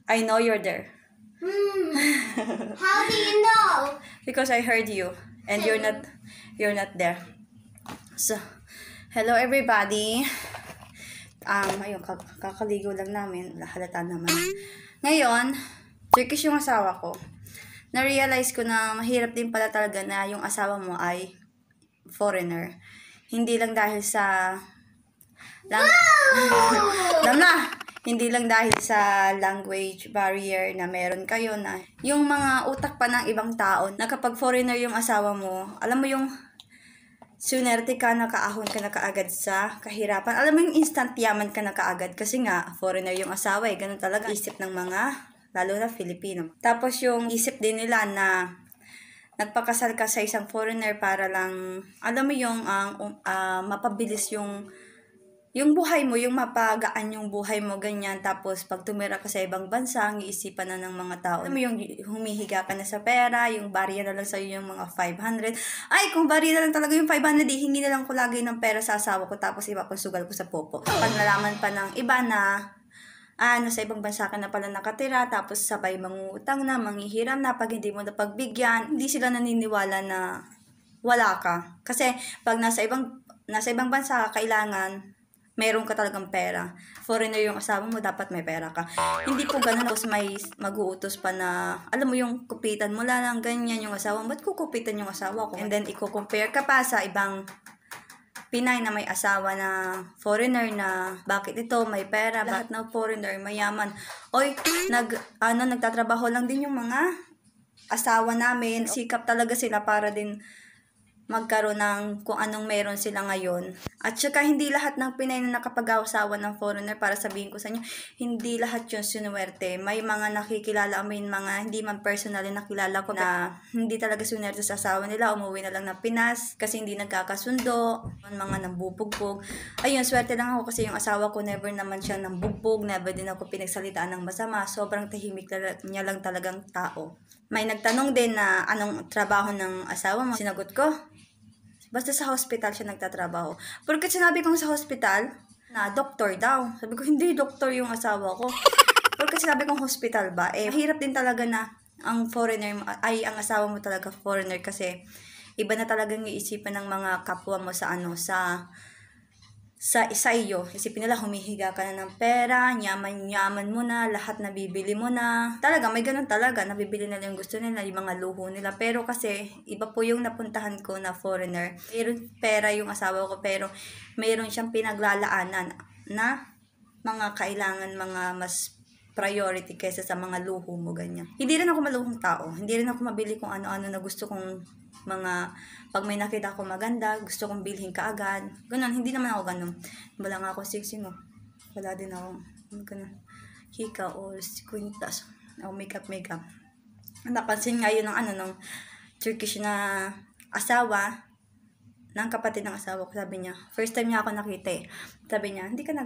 I know you're there. How do you know? Because I heard you and you're not there. So, hello everybody. Ayun, kakaligo lang namin. Halata naman. Ngayon, Turkish yung asawa ko. Na-realize ko na mahirap din pala talaga na yung asawa mo ay foreigner. Hindi lang dahil sa hindi lang dahil sa language barrier na meron kayo na yung mga utak pa ng ibang tao na kapag foreigner yung asawa mo, alam mo yung sunerte ka na kaahon ka na kaagad sa kahirapan. Alam mo yung instant yaman ka na kaagad kasi nga foreigner yung asawa ganun talaga isip ng mga lalo na Filipino. Tapos yung isip din nila na nagpakasal ka sa isang foreigner para lang, alam mo yung mapabilis yung buhay mo, yung mapagaan yung buhay mo, ganyan. Tapos pag tumira ka sa ibang bansa, ang iisipan na ng mga tao. Alam mo yung humihiga ka na sa pera, yung barya na lang sa'yo yung mga 500. Ay, kung barya na lang talaga yung 500, hingi na lang ko lagi ng pera sa asawa ko, tapos iba kong sugal ko sa popo. Pag nalaman pa ng iba na nasa ibang bansa ka na pala nakatira, tapos sabay mangutang na, manghihiram na, pag hindi mo na pagbigyan, hindi sila naniniwala na wala ka. Kasi pag nasa ibang bansa ka, kailangan meron ka talagang pera. Foreigner yung asawa mo, dapat may pera ka. Hindi po ganun, tapos may mag-uutos pa na, alam mo yung kupitan mo lang, ganyan yung asawa mo, ba't kukupitan yung asawa ko? And then, i-compare ka pa sa ibang Pinay na may asawa na foreigner na bakit ito may pera, lahat ng foreigner mayaman. Oy, nagtatrabaho lang din yung mga asawa namin. Sikap talaga sila para din magkaroon ng kung anong meron sila ngayon. At saka hindi lahat ng Pinay na nakapag-asawa ng foreigner, para sabihin ko sa inyo, hindi lahat yun sinuwerte. May mga nakikilala, mga hindi man personally nakilala ko na hindi talaga sinuwerte sa asawa nila, umuwi na lang ng Pinas kasi hindi nagkakasundo, mga nambubugbog. Ayun, swerte lang ako kasi yung asawa ko never naman siya nambugbog, never din ako pinagsalitaan ng masama. Sobrang tahimik niya lang talagang tao. May nagtanong din na anong trabaho ng asawa mo. Sinagot ko, basta sa hospital siya nagtatrabaho. Porque sinabi kong sa hospital, na doktor daw. Sabi ko, hindi doktor yung asawa ko. Porque sinabi kong hospital ba? Mahirap din talaga na ang foreigner, ang asawa mo talaga foreigner kasi iba na talagang iisipan ng mga kapwa mo sa iyo. Isipin nila, humihiga ka na ng pera, yaman mo na, lahat nabibili mo na. Talaga, may ganun talaga, nabibili nila yung gusto nila, yung mga luho nila. Pero kasi, iba po yung napuntahan ko na foreigner. Mayroon pera yung asawa ko, pero mayroon siyang pinaglalaanan na mga kailangan, mga mas priority kaysa sa mga luho mo, ganyan. Hindi rin ako maluhong tao. Hindi rin ako mabili kung ano-ano na gusto kong pag may nakita ko maganda, gusto kong bilhin kaagad. Ganun, hindi naman ako ganun. Wala nga ako sexy mo. Wala din ako ganun. Hika o kwintas. O makeup. Napansin nga yun ng Turkish na asawa ng kapatid ng asawa ko. Sabi niya, first time niya ako nakita Sabi niya, hindi ka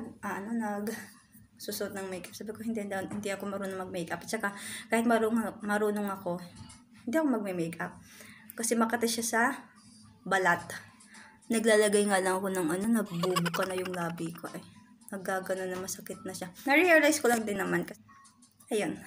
susot ng makeup. Sabi ko, hindi ako marunong mag-makeup. At saka, kahit marunong ako, hindi ako mag-makeup. Kasi makati siya sa balat. Naglalagay nga lang ako ng nabubuka na yung labi ko Naggagano na masakit na siya. Na-realize ko lang din naman. Ayun.